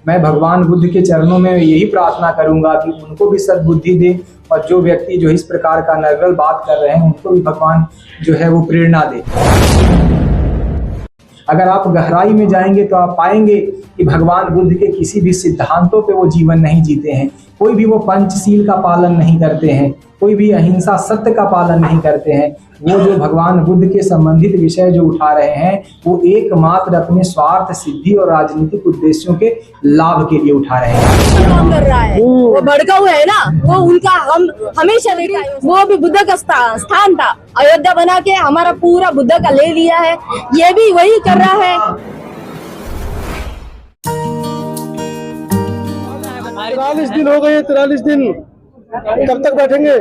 मैं भगवान बुद्ध के चरणों में यही प्रार्थना करूंगा कि उनको भी सद्बुद्धि दे, और जो व्यक्ति जो इस प्रकार का नर्वल बात कर रहे हैं उनको भी भगवान जो है वो प्रेरणा दे। अगर आप गहराई में जाएंगे तो आप पाएंगे कि भगवान बुद्ध के किसी भी सिद्धांतों पे वो जीवन नहीं जीते हैं। कोई भी वो पंचशील का पालन नहीं करते हैं, कोई भी अहिंसा सत्य का पालन नहीं करते हैं। वो जो भगवान बुद्ध के संबंधित विषय जो उठा रहे हैं वो एकमात्र अपने स्वार्थ सिद्धि और राजनीतिक उद्देश्यों के लाभ के लिए उठा रहे हैं। काम कर रहा है वो भड़का हुआ है ना, वो उनका हम हमेशा देखा है। वो भी बुद्ध का स्थान था, अयोध्या बना के हमारा पूरा बुद्ध का ले लिया है, ये भी वही कर रहा है। 43 दिन हो गए, 43 दिन कब तक बैठेंगे?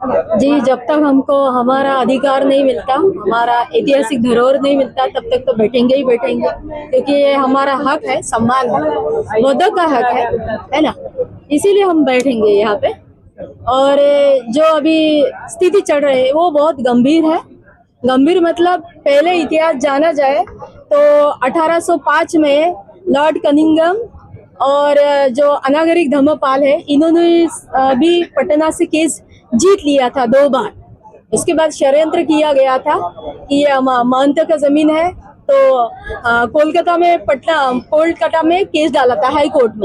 जी, जब तक हमको हमारा अधिकार नहीं मिलता, हमारा ऐतिहासिक धरोहर नहीं मिलता, तब तक तो बैठेंगे ही बैठेंगे, क्योंकि ये हमारा हक है, सम्मान है, बुद्ध का हक है ना, इसीलिए हम बैठेंगे यहाँ पे। और जो अभी स्थिति चल रही है वो बहुत गंभीर है। गंभीर मतलब पहले इतिहास जाना जाए तो 1805 में लॉर्ड कनिंघम और जो अनागरिक धर्मपाल है, इन्होंने भी पटना से केस जीत लिया था 2 बार। इसके बाद षड्यंत्र किया गया था कि ये महंत का जमीन है, तो कोलकाता में केस डाला था हाई कोर्ट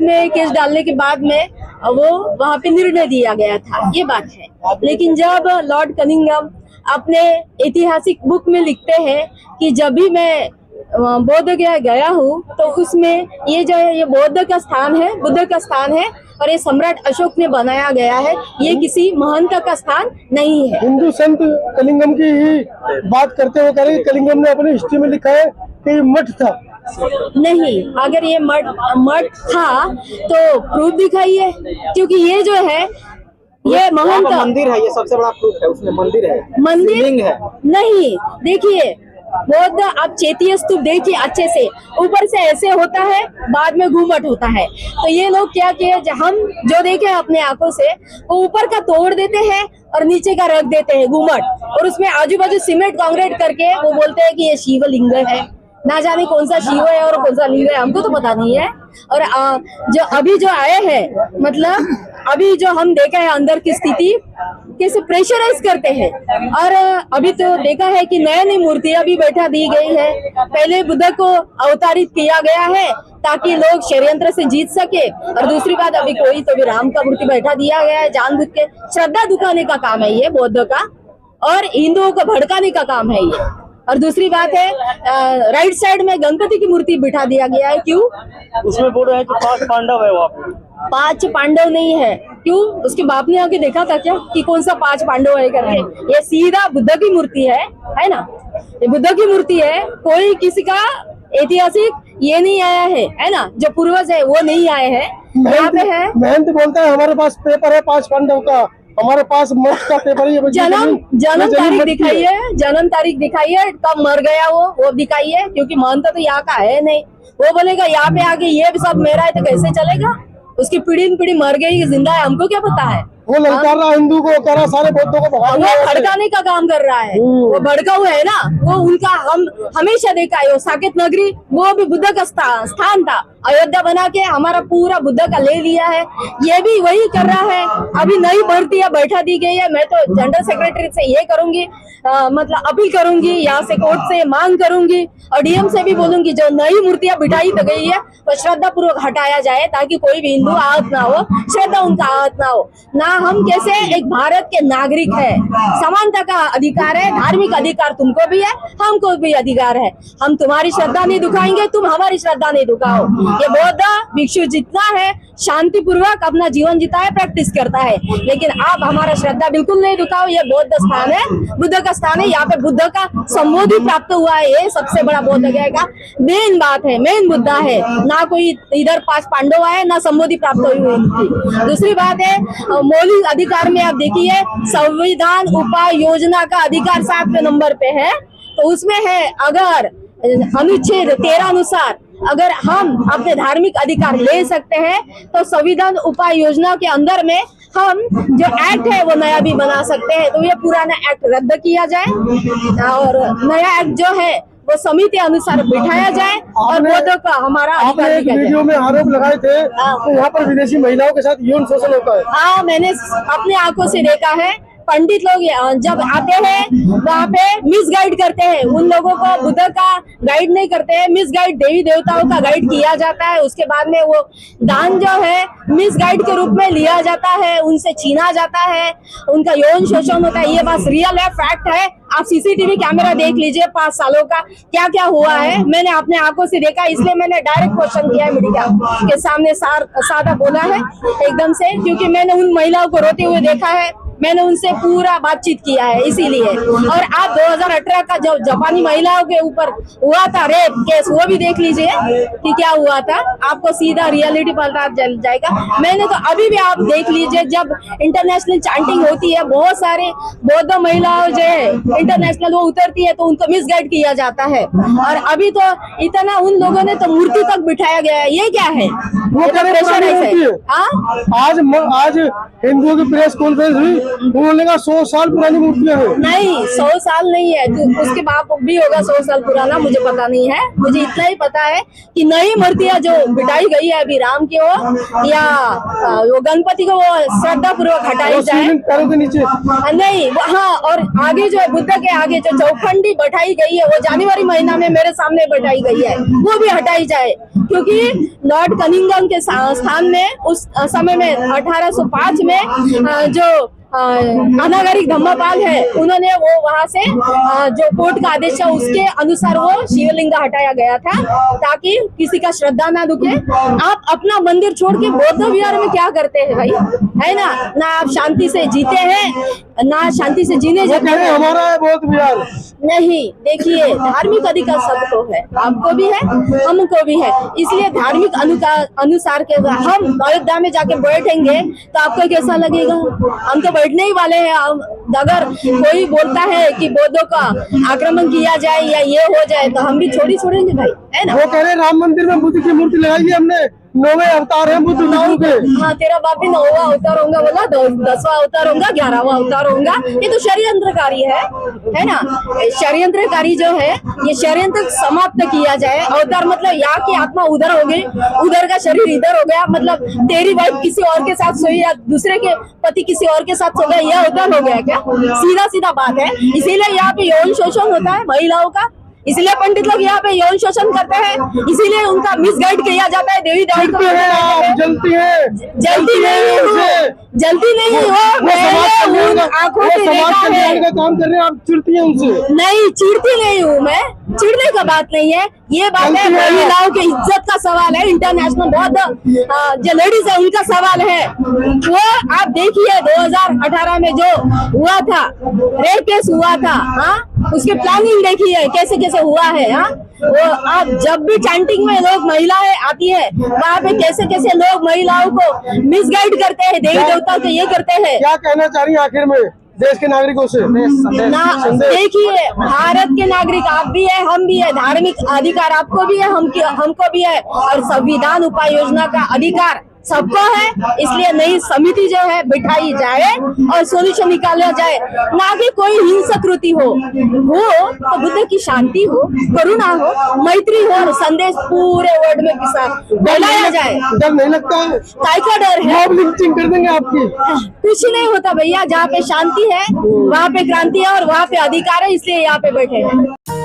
में केस डालने के बाद में वो वहाँ पे निर्णय दिया गया था, ये बात है। लेकिन जब लॉर्ड कनिंघम अपने ऐतिहासिक बुक में लिखते हैं कि जब भी मैं बौद्ध गया हूँ तो उसमें ये जो है ये बौद्ध का स्थान है, बुद्ध का स्थान है, और ये सम्राट अशोक ने बनाया गया है, ये किसी महंत का स्थान नहीं है। हिंदू संत कलिंगम की ही बात करते हुए कह रहे हैं कि कलिंगम ने अपनी हिस्ट्री में लिखा है कि ये मठ था। नहीं, अगर ये मठ था तो प्रूफ दिखाइए, क्योंकि ये जो है ये महंत मंदिर है, ये सबसे बड़ा प्रूफ है, उसमें मंदिर है, मंदिर है नहीं। देखिए बौद्ध, आप चैत्य स्तूप देखिए अच्छे से, ऊपर से ऐसे होता है, बाद में घूमट होता है। तो ये लोग क्या किए, हम जो देखे अपने आंखों से, वो ऊपर का तोड़ देते हैं और नीचे का रख देते हैं घूमट, और उसमें आजू बाजू सीमेंट कांक्रीट करके वो बोलते हैं कि ये शिवलिंग है। ना जाने कौन सा शिव है और कौन सा लिंग है, हमको तो पता नहीं है। और जो अभी जो आए हैं, मतलब अभी जो हम देखा है अंदर की स्थिति कैसे प्रेशराइज करते हैं। और अभी तो देखा है कि नई मूर्तियां भी बैठा दी गई है। पहले बुद्ध को अवतारित किया गया है ताकि लोग षड्यंत्र से जीत सके, और दूसरी बात अभी कोई तो भी राम का मूर्ति बैठा दिया गया है जानबूझ के। श्रद्धा दुखाने का काम है ये बौद्ध का, और हिंदुओं को भड़काने का काम है ये। और दूसरी बात है राइट साइड में गणपति की मूर्ति बिठा दिया गया है, क्यों? उसमें बोल रहे हैं कि 5 पांडव है वहाँ पे। 5 पांडव नहीं है, क्यों? उसके बाप ने आके देखा था क्या कि कौन सा 5 पांडव है करके? ये सीधा बुद्ध की मूर्ति है ना, ये बुद्ध की मूर्ति है। कोई किसी का ऐतिहासिक ये नहीं आया है ना, जो पूर्वज है वो नहीं आए हैं यहाँ पे है। महंत बोलता है हमारे पास पेपर है 5 पांडव का, हमारे पास मठ का पेपर है। जन्म तारीख दिखाइए, जन्म तारीख दिखाइए, कब मर गया वो दिखाइए, क्योंकि महंत तो यहाँ का है नहीं। वो बोलेगा यहाँ पे आके ये भी सब मेरा है, तो कैसे चलेगा? उसकी पीढ़ी मर गई, जिंदा है, हमको क्या पता है? वो ललकार रहा हिंदू को, कह रहा सारे बौद्धों को भगाओ। वो भड़काने का काम कर रहा है, वो भड़का हुआ है ना, वो उनका हम हमेशा देखा है। वो साकेत नगरी वो भी बुद्ध का स्थान था, अयोध्या बना के हमारा पूरा बुद्ध का ले लिया है, ये भी वही कर रहा है। अभी नई भर्तियां बैठा दी गई है। मैं तो जनरल सेक्रेटरी से ये करूंगी, मतलब अपील करूंगी, यहाँ से कोर्ट से मांग करूंगी, और डीएम से भी बोलूंगी जो नई मूर्तियां बिठाई तो गई है वो श्रद्धा पूर्वक हटाया जाए, ताकि कोई भी हिंदू आहत ना हो, श्रद्धा उनका आहत ना हो ना। हम कैसे एक भारत के नागरिक है, समानता का अधिकार है, धार्मिक अधिकार तुमको भी है, हमको भी अधिकार है। हम तुम्हारी श्रद्धा नहीं दुखाएंगे, तुम हमारी श्रद्धा नहीं दुखाओ। ये बौद्ध भिक्षु जितना है शांति पूर्वक अपना जीवन जीता है, प्रैक्टिस करता है, लेकिन आप हमारा श्रद्धा बिल्कुल नहीं दुखाओ। ये बौद्ध स्थान है, बुद्ध का स्थान है, यहाँ पे बुद्ध का संबोधि प्राप्त हुआ है, ये सबसे बड़ा बौद्ध का मेन बात है, मेन मुद्दा है। ना कोई इधर 5 पांडव आए, ना संबोधि प्राप्त हुई। दूसरी बात है मौलिक अधिकार में आप देखिए, संविधान उपाय योजना का अधिकार 7वें नंबर पे है, तो उसमें है अगर अनुच्छेद 13 अनुसार अगर हम अपने धार्मिक अधिकार ले सकते हैं, तो संविधान उपाय योजना के अंदर में हम जो एक्ट है वो नया भी बना सकते हैं। तो ये पुराना एक्ट रद्द किया जाए और नया एक्ट जो है वो समिति अनुसार बिठाया जाए और बुद्धों का हमारा आपने अधिकार एक दिया जाए। वीडियो में आरोप लगाए थे तो यहाँ पर विदेशी महिलाओं के साथ यौन शोषण होता है। हाँ, मैंने अपने आंखों से देखा है। पंडित लोग जब आते हैं वहाँ पे मिसगाइड करते हैं, उन लोगों को बुद्ध का गाइड नहीं करते हैं, मिसगाइड देवी देवताओं का गाइड किया जाता है। उसके बाद में वो दान जो है मिसगाइड के रूप में लिया जाता है, उनसे छीना जाता है, उनका यौन शोषण होता है। ये बात रियल है, फैक्ट है। आप सीसीटीवी कैमरा देख लीजिए 5 सालों का क्या क्या हुआ है, मैंने अपने आंखों से देखा, इसलिए मैंने डायरेक्ट क्वेश्चन किया है मीडिया के सामने, सादा बोला है एकदम से, क्योंकि मैंने उन महिलाओं को रोते हुए देखा है, मैंने उनसे पूरा बातचीत किया है इसीलिए। और आप 2018 का जो जापानी महिलाओं के ऊपर हुआ था रेप केस, वो भी देख लीजिए कि क्या हुआ था, आपको सीधा रियलिटी पता चल जाएगा। मैंने तो अभी भी आप देख लीजिए, जब इंटरनेशनल चैंटिंग होती है, बहुत सारे बौद्ध महिलाओं जो है इंटरनेशनल वो उतरती है तो उनको मिसगाइड किया जाता है। और अभी तो इतना उन लोगों ने तो मूर्ति तक बिठाया गया है, ये क्या है? वो ये तो करे प्रेशर पुरानी है। मूर्ति है। हाँ? आज हिंदुओं की प्रेस कॉन्फ्रेंस हुई, उन्होंने कहा 100 साल पुरानी मूर्तियां हैं। नहीं, 100 साल नहीं है, तो उसके बाद भी होगा 100 साल पुराना, मुझे पता नहीं है। मुझे इतना ही पता है कि नई मूर्तियां जो बिठाई गई है अभी राम की हो या वो गणपति को वो श्रद्धा पूर्वक हटाई जाए। शिवलिंग पैरों के नीचे नहीं, हाँ, और आगे जो है बुद्ध के आगे जो चौखंडी बैठाई गई है वो जनवरी महीना में मेरे सामने बैठाई गई है, वो भी हटाई जाए। क्योंकि लॉर्ड कनिंघम के स्थान में उस समय में 1805 में जो अनागरिक धम्मपाल है, उन्होंने वो वहां से जो कोर्ट का आदेश है उसके अनुसार वो शिवलिंग हटाया गया था, ताकि किसी का श्रद्धा ना दुखे। आप अपना मंदिर छोड़ के बौद्ध विहार में क्या करते हैं भाई, है ना? ना आप शांति से जीते हैं, ना शांति से जीने जाते हैं। हमारा है बौद्ध विहार। नहीं, देखिए, धार्मिक अधिकार सबको है, आपको भी है, हमको भी है। इसलिए धार्मिक अनुसार के हम अयोध्या में जाके बैठेंगे तो आपको कैसा लगेगा? हम तो बैठने ही वाले हैं। अगर कोई बोलता है कि बौद्धों का आक्रमण किया जाए या ये हो जाए तो हम भी छोड़ेंगे भाई, है ना? वो कह रहे राम मंदिर में बुद्ध की मूर्ति लगाई है हमने, 9वें अवतार है बुद्ध विष्णु के। हाँ, तेरा बाप भी 9वां अवतार होगा बोला, 10वां अवतार होगा, 11वां अवतार होगा। ये तो षड्यंत्रकारी है ना? षड्यंत्रकारी जो है, ये षड्यंत्र समाप्त किया जाए। अवतार मतलब यहाँ की आत्मा उधर हो गई, उधर का शरीर इधर हो गया, मतलब तेरी वाइफ किसी और के साथ सोई या दूसरे के पति किसी और के साथ सो गया, यह अवतार हो गया क्या? सीधा बात है। इसीलिए यहाँ पे यौन शोषण होता है महिलाओं का, इसलिए पंडित लोग यहाँ पे यौन शोषण करते हैं, इसीलिए उनका मिसगाइड किया जाता है। देवी देवताओं को जलती है, जल्दी नहीं हो, मैंने उन आंखों से देखा है। का काम कर रहे हैं, आप चिढ़ती हैं उनसे? नहीं, चिढ़ती नहीं हूँ मैं, चिढ़ने का बात नहीं है, ये बात है महिलाओं की इज्जत का सवाल है। इंटरनेशनल बहुत जो लेडीज है उनका सवाल है। वो आप देखिए 2018 में जो हुआ था, रेप केस हुआ था, हाँ, उसकी प्लानिंग देखिए कैसे कैसे हुआ है। हाँ, वो आप जब भी चैंटिंग में लोग महिलाएं आती है, वहाँ पे कैसे कैसे लोग महिलाओं को मिसगाइड करते हैं, देवी देवताओं को ये करते हैं। क्या कहना चाह रही है आखिर में देश के नागरिकों से? ना, देखिए, भारत के नागरिक आप भी है, हम भी है, धार्मिक अधिकार आपको भी है, हमको भी है, और संविधान उपाय योजना का अधिकार सबको है। इसलिए नई समिति जो है बिठाई जाए और सोल्यूशन निकाला जाए, ना कि कोई हिंसक कृति हो तो बुद्ध की शांति हो, करुणा हो, मैत्री हो, संदेश पूरे वर्ल्ड में फैलाया जाए। डर नहीं लगता है? काय का डर है? आप लिंचिंग कर देंगे आपकी? कुछ नहीं होता भैया, जहाँ पे शांति है वहाँ पे क्रांति है और वहाँ पे अधिकार है, इसलिए यहाँ पे बैठे हैं।